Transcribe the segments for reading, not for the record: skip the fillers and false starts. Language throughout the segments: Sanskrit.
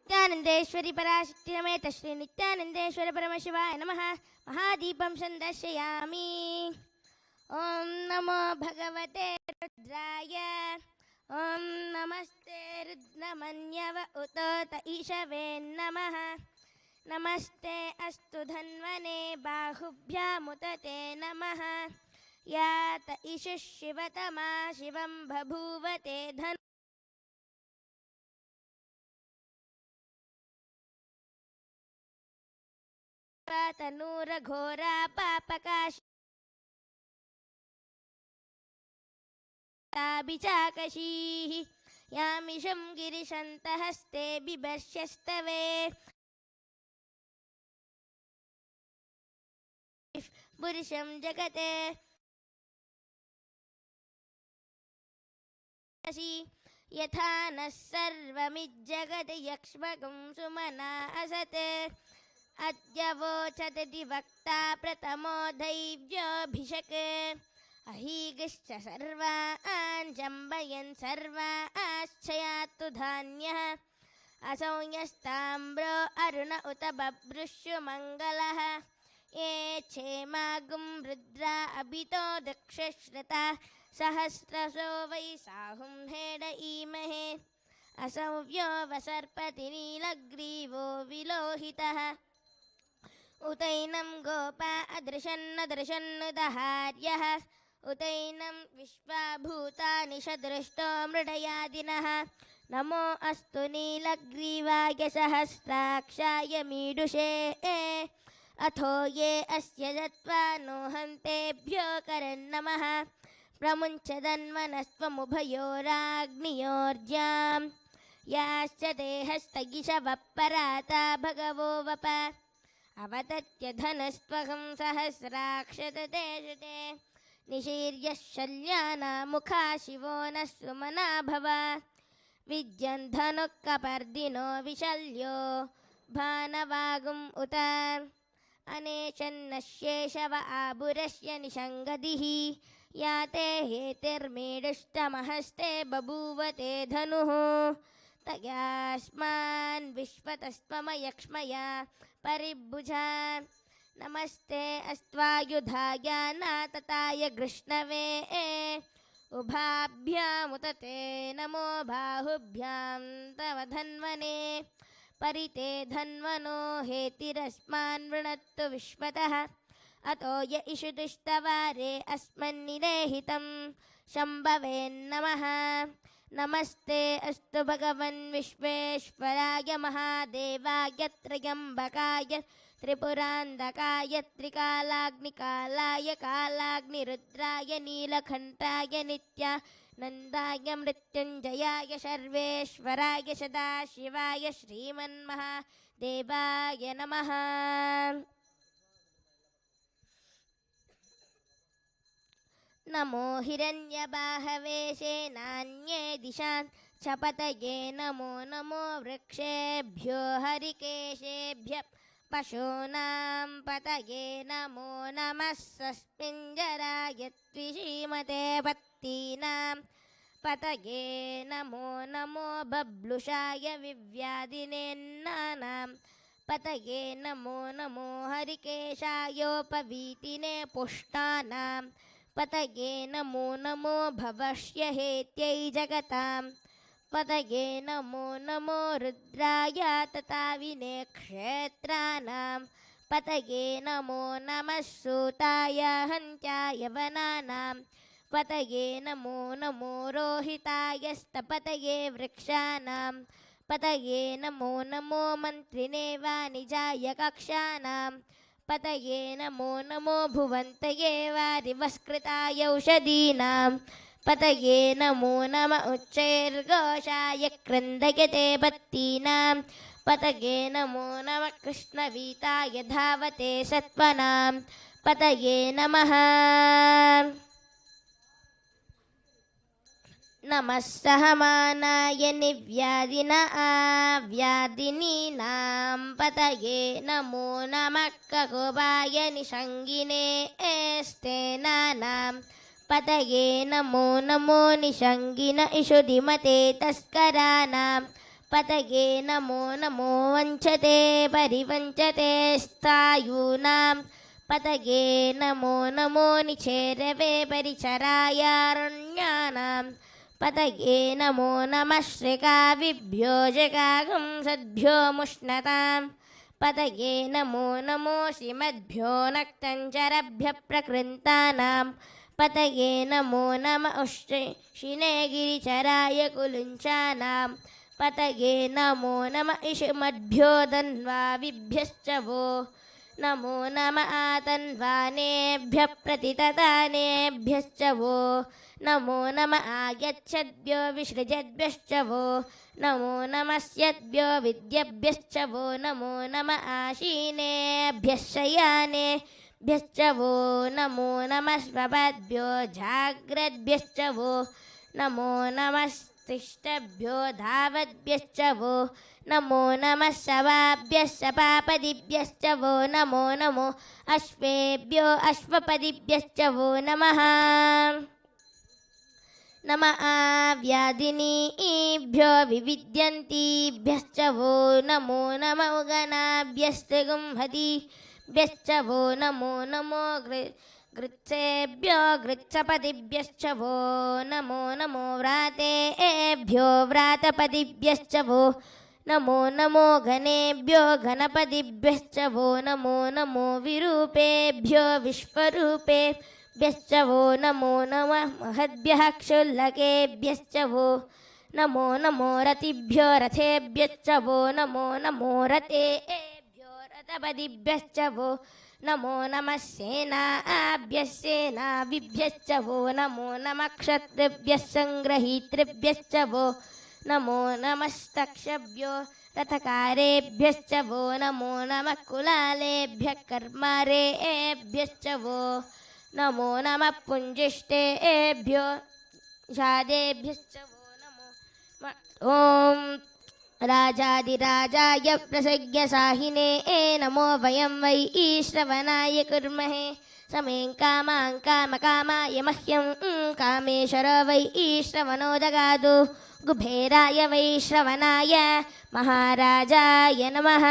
नित्यानन्देश्वरि पराशक्तिरमेत श्री नित्यानन्देश्वर परमशिवाय नमः। महादीपं सन्दर्शयामि। ॐ नमो भगवते रुद्राय। ॐ नमस्ते रुद्रमन्यव उतोत ईशवे नमः। नमस्ते अस्तु धन्वने बाहुभ्यामुत ते नमः। यात ईशु शिवतमा शिवं बभूवते धनु तनूरघोरा पापकाशिताभिचाकशीः यामिषं गिरिशन्तहस्ते बिभर्ष्यस्तवे पुरुषं जगते यथा नः सर्वमिज्जगति यक्ष्मगुं सुमना असते अद्य वोचदति वक्ता प्रथमो दैव्योऽभिषके अहीगिश्च सर्वान् जम्बयन् सर्वाश्चयात्तु धान्यः असौन्यस्ताम्रो अरुण उत बभ्रुष्युमङ्गलः ये क्षेमागुं रुद्रा अभितो दक्षश्रता सहस्रसो वै साहुं हेडईमहे असौव्यो वसर्पति नीलग्रीवो विलोहितः उतैनं गोपा अदृशन्नदृशन्नुदहार्यः उतैनं विश्वाभूतानि सदृष्टो मृडयादिनः नमो अस्तु नीलग्रीवाय सहस्राक्षाय मीडुषे अथो ये अस्य दत्त्वा नो हन्तेभ्यो करन्नमः प्रमुञ्चदन्मनस्त्वमुभयोराग्नियोर्जां याश्च ते हस्तगिशवः पराता भगवो वप अवतत्य धनस्त्वहं सहस्राक्षतते शुते निशीर्यः शल्यानामुखा शिवो नः सुमना भव विद्यन् धनुः कपर्दिनो विशल्यो भानवागुम् उत अनेशन्नश्येषव आबुरस्य निषङ्गदिः याते हेतिर्मेडुष्टमहस्ते बभूवते धनुः तयास्मान् विश्वतस्त्वमयक्ष्मया परिभुजा नमस्ते अस्त्वायुधाय नातताय कृष्णवे उभाभ्यामुत ते नमो बाहुभ्यां तव धन्वने परिते धन्वनो हेतिरस्मान् वृणत्तु विश्वतः अतो य इषुदुष्टवारे अस्मन्निरेहितं शम्भवे नमः नमस्ते अस्तु भगवन् विश्वेश्वराय महादेवाय त्र्यम्बकाय त्रिपुरान्धकाय त्रिकालाग्निकालाय कालाग्निरुद्राय नीलकण्ठाय नित्यानन्दाय मृत्युञ्जयाय सर्वेश्वराय सदाशिवाय श्रीमन्महादेवाय नमः। नमो हिरण्यबाहवे सेनान्ये दिशान् चपतये नमो नमो वृक्षेभ्यो हरिकेशेभ्य पशूनां पतये नमो नमः सस्मिञ्जराय द्विषीमते पत्तीनां पतये नमो नमो बब्लुषाय विव्याधिनेन्नानां पतये नमो नमो हरिकेशायोपवीतिने पुष्टानां पतये नमो नमो भवष्य हेत्यै जगतां पतये नमो नमो रुद्राय तताविने क्षेत्राणां पतये नमो नमः सूताय हन्त्याय वनानां पतये नमो नमो रोहिताय स्तपतये वृक्षाणां पतये नमो नमो मन्त्रिणे वाणिजाय कक्षाणां पतये नमो नमो भुवन्तये वारिवस्कृताय औषधीनां पतये नमो नम उच्चैर्घोषाय क्रन्दयते पत्तीनां पतये नमो नमः कृष्णवीताय धावते सत्त्वनां पतये नमः नमः सहमानाय निव्याधिन आव्याधिनीनां पतये नमो नमः ककुबाय निषङ्गिने स्तेनानां पतये नमो नमो निषङ्गिन इषुधिमते तस्कराणां पतये नमो नमो वञ्चते परिवञ्चते स्थायूनां पतये नमो नमो निचेरवे परिचरायारण्यानां पतये नमो नमः श्रीकाविभ्यो जगागं सद्भ्यो मुष्णतां पतये नमो नमो श्रीमद्भ्यो नक्तञ्जरभ्यः प्रकृन्तानां पतये नमो नमः शिने गिरिचराय कुलुञ्चानां पतये नमो नमः इषुमद्भ्यो धन्वाविभ्यश्च वो नमो नमः आतन्वानेभ्यः प्रतिततानेभ्यश्च वो नमो नमः आगच्छद्भ्यो विसृजद्भ्यश्च वो नमो नमस्यद्भ्यो विद्यभ्यश्च वो नमो नमः आशीनेभ्यः शयानेभ्यश्च वो नमो नमः स्वपद्भ्यो जाग्रद्भ्यश्च वो नमो नमः तिष्ठभ्यो धावद्भ्यश्च वो नमो नमः शवाभ्यः शपापदिभ्यश्च वो नमो नमो अश्वेभ्यो अश्वपदिभ्यश्च वो नमः नमः व्याधिनीभ्यो विविद्यन्तीभ्यश्च वो नमो नमो गणाभ्यस्त्रिगुंहतीभ्यश्च वो नमो नमो गृत्सेभ्यो गृत्सपदिभ्यश्च वो नमो नमो व्रातेभ्यो व्रातपदिभ्यश्च वो नमो नमो घनेभ्यो घनपदिभ्यश्च वो नमो नमो विरूपेभ्यो विश्वरूपेभ्यश्च वो नमो नमः महद्भ्यः क्षुल्लकेभ्यश्च वो नमो नमो रतिभ्यो रथेभ्यश्च वो नमो नमो रतेभ्यो रथपदिभ्यश्च वो नमो नमः सेनाभ्यः सेनाभिभ्यश्च वो नमो नमः क्षत्रिभ्यः सङ्ग्रहीतृभ्यश्च वो नमो नमस्तक्षभ्यो रथकारेभ्यश्च वो नमो नमः कुलालेभ्यः कर्मारेभ्यश्च वो नमो नमः पुञ्जिष्टेभ्यो जादेभ्यश्च वो नमो ॐ राजाधिराजाय प्रसज्ञसाहिने नमो वयं वै श्रवणाय कुर्महे समें कामां कामकामाय मह्यं कामेश्वर वै श्रवणो दगातु कुबेराय वै श्रवणाय महाराजाय नमः।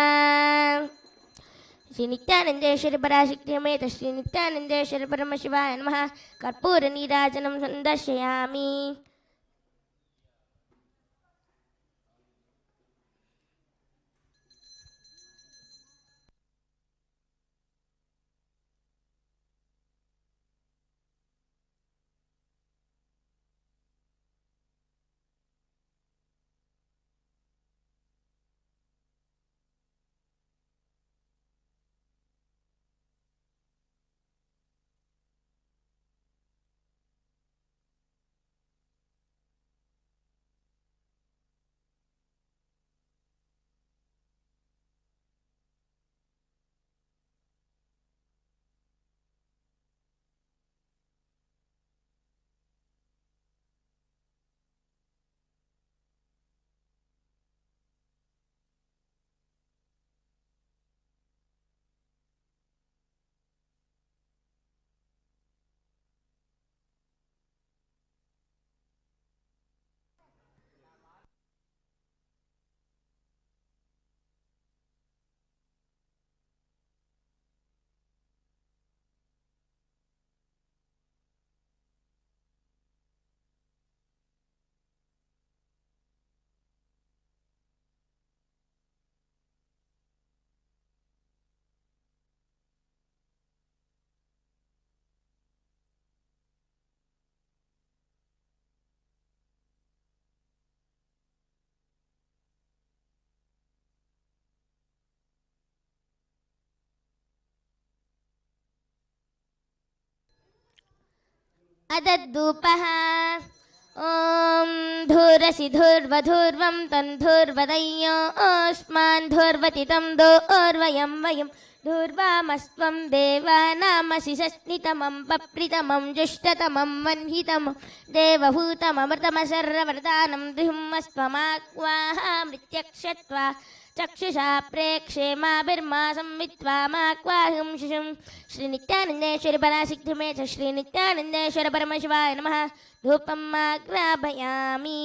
श्री नित्यानंदेश्वरी पराशक्तिमेत श्री नित्यानंदेश्वरी परमशिवाय नमः। कर्पूरनीराजनं सन्दर्शयामि। अदद्धूपः ॐ धूरसि धूर्वधूर्वं तन्धूर्वदय्यो ओस्मान् धूर्वति तं दोर्वयं वयं धूर्वामस्त्वं देवानामसि सस्नितमं पप्रितमं जुष्टतमं वह्नितमं देवभूतममृतमशर्वरदानं द्युम्मस्त्वमाक्वाहामृत्यक्षत्वा चक्षुषा प्रेक्षेमाभिर्मा संवित्वा माक्वाहं शिशुं श्री नित्यानंदेश्वरी पराशक्तिमेत श्री नित्यानंदेश्वर परमशिवाय नमः। धूपम् आग्रापयामि।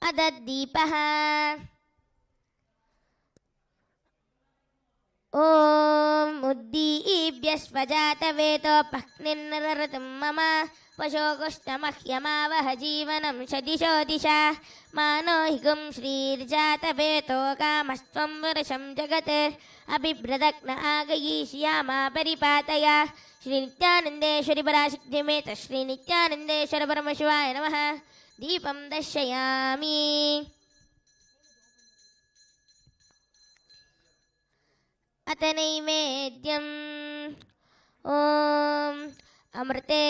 अदद्दीपः ॐ उद्दीप्य स्वजातवेदोपह्निर्नरतं मम वशोकुष्ठमह्यमावह जीवनं शदिशो दिशा मानो हिगुं श्रीर्जातवेदो कामस्त्वं वरशं जगत् अबिभ्रदग्न आगयीष्यामा परिपातय श्रीनित्यानन्देश्वरि पराशक्तिमेत श्रीनित्यानन्देश्वर परमशिवाय नमः दीपं दर्शयामि अत नैवेद्यम् ॐ अमृते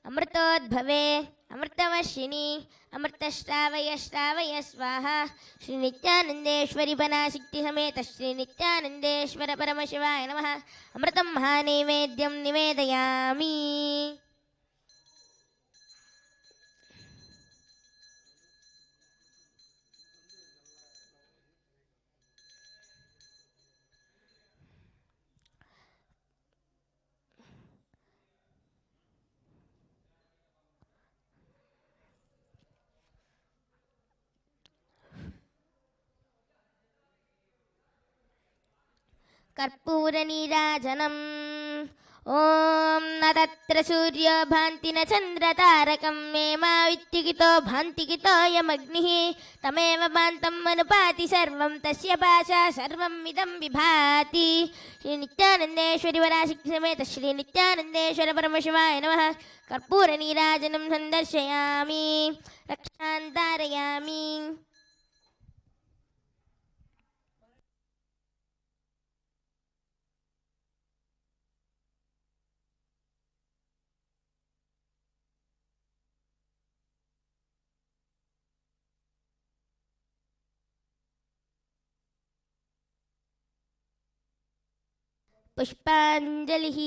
अमृतोद्भवे अमृतवर्षिणि अमृतश्रावय श्रावय स्वाहा श्रीनित्यानन्देश्वरि पराशक्ति समेत श्रीनित्यानन्देश्वर परमशिवाय नमः अमृतं महानैवेद्यं निवेदयामि कर्पूरनीराजनम् ॐ न तत्र सूर्यो भान्ति न चन्द्रतारकं मे मा वित्तिकितो भान्तिकितो यमग्निः तमेव भान्तम् अनुपाति सर्वं तस्य भाषा सर्वम् इदं विभाति श्रीनित्यानन्देश्वरि पराशक्ति समेत श्रीनित्यानन्देश्वर परमशिवाय नमः कर्पूरनीराजनं सन्दर्शयामि रक्षां धारयामि पुष्पाञ्जलिः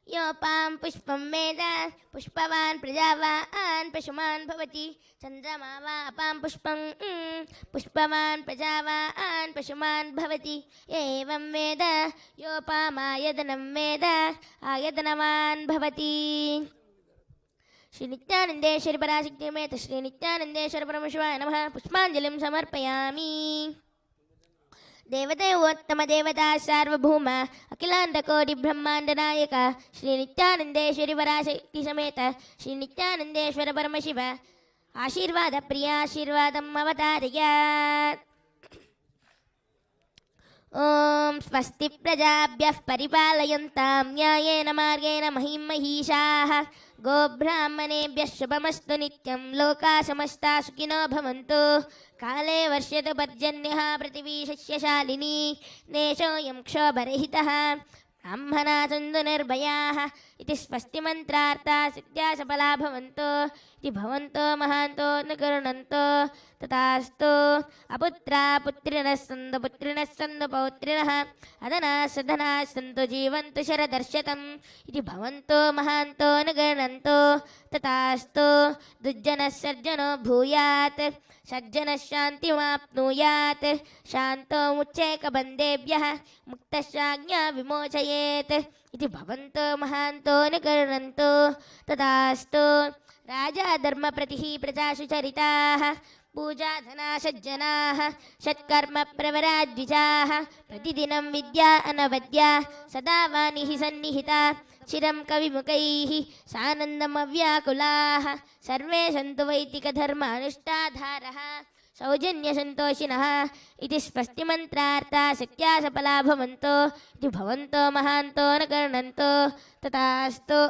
योपां पुष्पं वेद पुष्पवान् प्रजावान् पशुमान् भवति चन्द्रमा वा अपां पुष्पं पुष्पवान् प्रजावान् पशुमान् भवति एवं वेद योपामायतनं वेद आयतनवान् भवति श्रीनित्यानन्देश्वरि पराशक्ति समेत श्रीनित्यानन्देश्वर परमशिवाय नमः पुष्पाञ्जलिं समर्पयामि देवदेवोत्तम देवता सार्वभौम अखिलांडकोटि ब्रह्मांड नायक श्रीनित्यानन्देश्वरि पराशक्ति समेत श्रीनित्यानन्देश्वर परमशिव आशीर्वाद प्रियाशीर्वादम् अवतारयात् ॐ स्वस्ति प्रजाभ्यः परिपालयन्तां न्यायेन मार्गेण महीं महिषाः गोब्राह्मणेभ्यः शुभमस्तु नित्यं लोकाः समस्ताः सुखिनो भवन्तु काले वर्षतु पर्जन्यः पृथिवी शस्यशालिनी देशोऽयं क्षोभरहितः ब्राह्मणाः सन्तु निर्भयाः इति स्वस्ति मन्त्रार्थाः सिद्ध्या सफला भवन्तु इति भवन्तो महान्तो न गृह्णन्तु तथास्तु अपुत्रा पुत्रिणः सन्तु पुत्रिणः सन्तु पौत्रिणः अधनाः सधनाः सन्तु जीवन्तु शरदर्शतम् इति भवन्तो महान्तो न गृह्णन्तु तथास्तु दुर्जनः सर्जनो भूयात् सज्जनः शान्तिमाप्नुयात् शान्तो मुच्चैकबन्धेभ्यः मुक्तश्चाज्ञा विमोचयेत् इति भवन्तो महान्तो न गृह्णन्तु तथास्तु राजा धर्मप्रतिः प्रजासु चरिताः पूजाधना सज्जनाः षट्कर्म प्रवराद्विजाः प्रतिदिनं विद्या अनवद्या सदा वाणिः सन्निहिता चिरं कविमुखैः सानन्दमव्याकुलाः सर्वे सन्तु वैदिकधर्मानुष्ठाधारः सौजन्यसन्तोषिणः इति स्वस्तिमन्त्रार्था सत्या सफला भवन्तो इति भवन्तो महान्तो न कर्णन्तो तथास्तु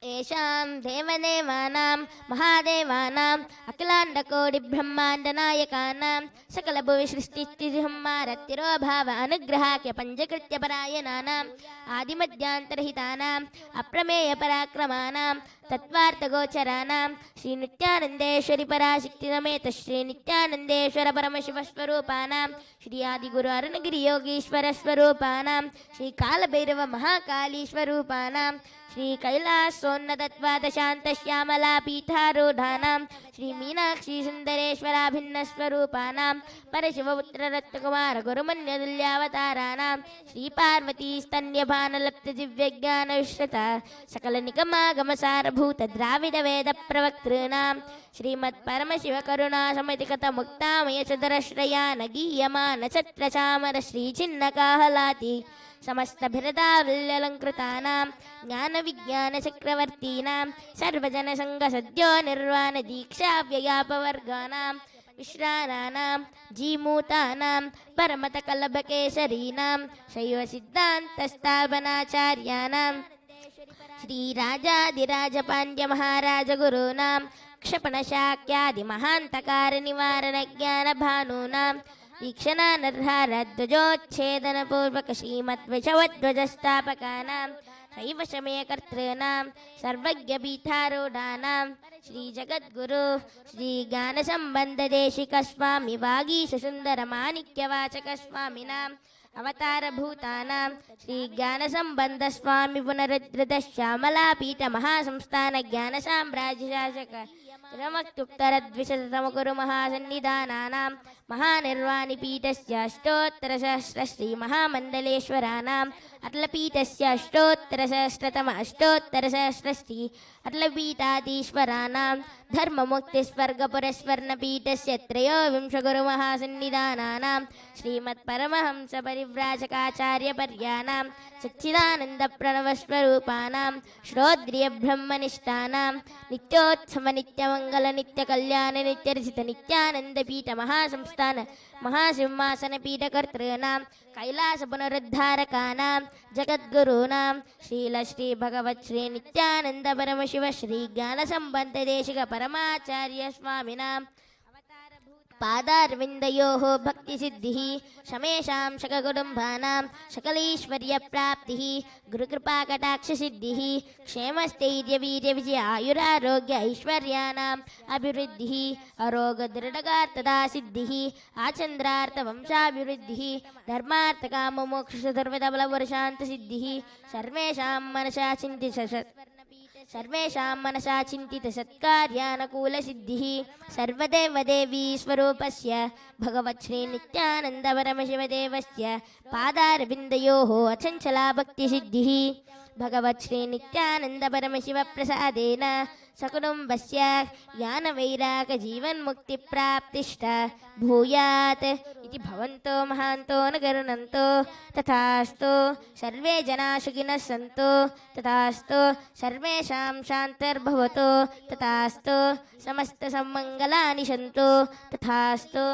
येषां देवदेवानां महादेवानाम् अखिलाण्डकोटिब्रह्माण्डनायकानां सकलभुविसृष्टिस्थितिसंहारतिरोभाव अनुग्रहाख्य पञ्चकृत्यपरायणानाम् आदिमध्यान्तरहितानाम् अप्रमेयपराक्रमाणां तत्त्वार्थगोचराणां श्रीनित्यानन्देश्वरि पराशक्तिसमेत श्रीनित्यानन्देश्वर परमशिवस्वरूपाणां श्री आदिगुरु अरुणगिरियोगीश्वरस्वरूपाणां श्रीकालभैरव महाकालीस्वरूपाणां श्री कैलासोन्नतत्वादशान्तश्यामला पीठारूढानां श्री मीनाक्षी सुन्दरेश्वराभिन्नस्वरूपानां परशिवपुत्ररत्नकुमार गुरुमन्यतुल्यावताराणां श्री पार्वती स्तन्यभानलब्धदिव्यज्ञानविश्रुता सकलनिगमागमसारभूत द्राविडवेदप्रवक्तॄणां श्रीमत्परमशिवकरुणासमितिकतमुक्तामयचतुरश्रया न गीयमानछत्रचामर श्रीचिन्नकाहलाति समस्तभिरदावल्यलङ्कृतानां ज्ञानविज्ञानचक्रवर्तीनां सर्वजनसङ्गसद्यो निर्वाणदीक्षाव्ययापवर्गाणां विश्राणानां जीमूतानां परमतकलभकेसरीणां शैवसिद्धान्तस्थापनाचार्याणां श्रीराजाधिराजपाण्ड्यमहाराजगुरूणां क्षपणशाक्यादिमहान्तकारनिवारणज्ञानभानूनां वीक्षणानर्हारध्वजोच्छेदनपूर्वक श्रीमद्विजध्वजस्थापकानां शैवशमयकर्तॄणां सर्वज्ञपीठारूढानां श्रीजगद्गुरु श्रीज्ञानसम्बन्धदेशिकस्वामि वागीशसुन्दरमाणिक्यवाचकस्वामिनाम् अवतारभूतानां श्रीज्ञानसम्बन्धस्वामि पुनरुद्धृतश्यामलापीठमहासंस्थानज्ञानसाम्राज्यशासक तिरमक्तुक्तरद्विशततमगुरुमहासन्निधानानां महानिर्वाणिपीठस्य अष्टोत्तरसहस्रश्रीमहामण्डलेश्वराणाम् अट्लपीठस्य अष्टोत्तरसहस्रतम अष्टोत्तरसहस्रश्री अट्लपीठाधीश्वराणां धर्ममुक्तिस्वर्गपुरस्वर्णपीठस्य त्रयोविंशगुरुमहासन्निधानानां श्रीमत्परमहंसपरिव्राजकाचार्यपर्याणां सच्चिदानन्दप्रणवस्वरूपाणां श्रोत्रियब्रह्मनिष्ठानां नित्योत्सवनित्यमङ्गलनित्यकल्याणनित्यरचितनित्यानन्दपीठ महासंस्थान महासिंहासनपीठकर्तॄणां कैलासपुनरुद्धारकानां जगद्गुरूणां श्रीलश्रीभगवच्छ्रीनित्यानन्दपरमशिव श्रीज्ञानसम्बन्धदेशिकपरमाचार्यस्वामिनां पादारविन्दयोः भक्तिसिद्धिः शमेषां शककुटुम्बानां सकलैश्वर्यप्राप्तिः गुरुकृपाकटाक्षसिद्धिः क्षेमस्थैर्यवीर्यविजय आयुरारोग्य ऐश्वर्याणाम् अभिवृद्धिः अरोगदृढगार्तदा सिद्धिः आचन्द्रार्थवंशाभिवृद्धिः धर्मार्थकाममोक्षसर्वदबलवर्षान्तसिद्धिः सर्वेषां मनसा चिन्तितसत्कार्यानुकूलसिद्धिः सर्वदेवदेवी स्वरूपस्य भगवच्छ्रीनित्यानन्दपरमशिवदेवस्य पादारविन्दयोः अचञ्चला भक्तिसिद्धिः भगवच्छ्रीनित्यानन्दपरमशिवप्रसादेन सकुटुम्बस्य ज्ञानवैरागजीवन्मुक्तिप्राप्तिश्च भूयात् इति भवन्तो महान्तो न गरुणन्तो तथास्तु सर्वे जना सुखिनः सन्तु तथास्तु सर्वेषां शान्तिर्भवतु तथास्तु समस्तसन्मङ्गलानि सन्तु तथास्तु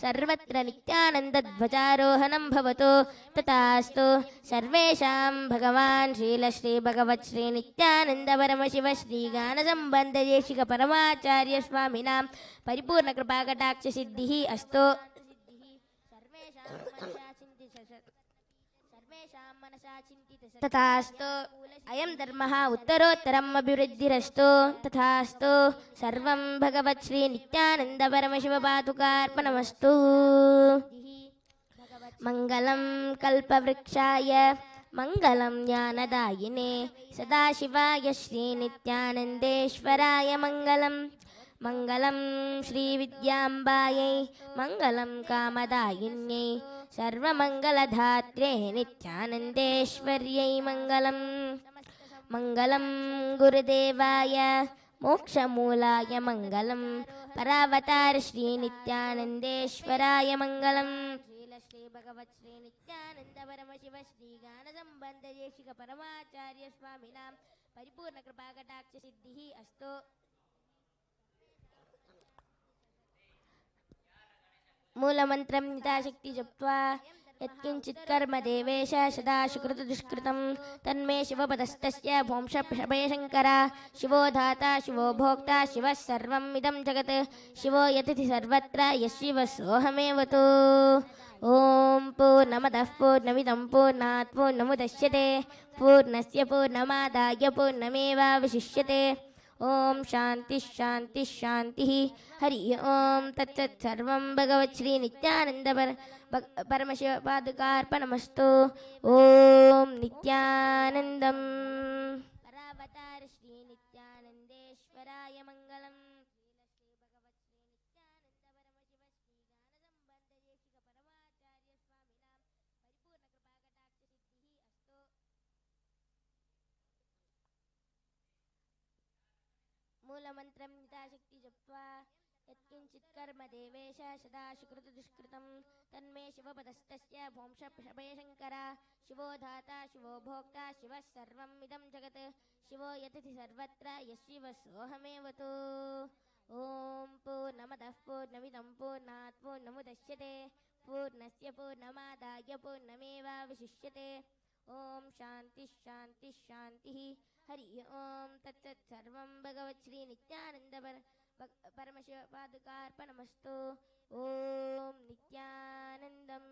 सर्वत्र नित्यानन्दध्वजारोहणं भवतु तथास्तु सर्वेषां भगवान् श्रीलश्रीभगवच्छ्रीनित्यानन्दपरमशिव श्रीज्ञानसम्बन्धदेशिकपरमाचार्यस्वामिनां परिपूर्णकृपाकटाक्षसिद्धिः अस्तु तथास्तु अयं धर्मः उत्तरोत्तरम् अभिवृद्धिरस्तु तथास्तु सर्वं भगवच्छ्रीनित्यानन्दपरमशिवपादुकार्पणमस्तु मङ्गलं कल्पवृक्षाय मङ्गलं ज्ञानदायिने सदाशिवाय श्रीनित्यानन्देश्वराय मङ्गलं मङ्गलं श्रीविद्याम्बायै मङ्गलं कामदायिन्यै सर्वमङ्गलधात्रे नित्यानन्देश्वर्यै मङ्गलं मङ्गलं गुरुदेवाय मोक्षमूलाय मङ्गलं परावतार श्रीनित्यानन्देश्वराय मङ्गलं श्रीलश्रीभगवच्छ्रीनित्यानन्दपरमशिव श्रीज्ञानसम्बन्धदेशिकपरमाचार्यस्वामिनां परिपूर्णकृपाकटाक्षसिद्धिः अस्तु मूलमन्त्रं यथाशक्ति जप्त्वा यत्किञ्चित् कर्म देवेश सदा सुकृतदुष्कृतं तन्मे शिवपदस्तस्य भोंशभयशङ्कर शिवो धाता शिवो भोक्ता शिवः सर्वम् इदं जगत् शिवो यतिथि सर्वत्र यशिवः सोऽहमेव तु ॐ पूर्णमदः पूर्णमिदं पूर्णात् पूर्णमुदच्यते पूर्णस्य पूर्णमादाय पूर्णमेवावशिष्यते ॐ शान्तिः शान्तिः शान्तिः हरि ओं तत्सत् सर्वं भगवत् परमशिवपादुकार्पणमस्तु ॐ नित्यानन्दम् परावतार श्री नित्यानन्देश्वराय मङ्गलम् मूलमन्त्रं यथाशक्ति जप्त्वा यत्किञ्चित् कर्म देवेश सदा सुकृतदुष्कृतं तन्मे शिवपदस्तस्य भोंशभयशङ्कर शिवो धाता शिवो भोक्ता शिवः सर्वम् इदं जगत् शिवो यतिथि सर्वत्र यशिवः सोऽहमेव तु ॐ पूर्णमदः पूर्णमिदं पूर्णात् पूर्णमुदच्यते पूर्णस्य पूर्णमादाय पूर्णमेवावशिष्यते ॐ शान्तिः शान्तिः शान्तिः हरि ओं तत्सत् सर्वं भगवत् श्री परमशिवपादुकार्पणमस्तु ॐ नित्यानन्दम्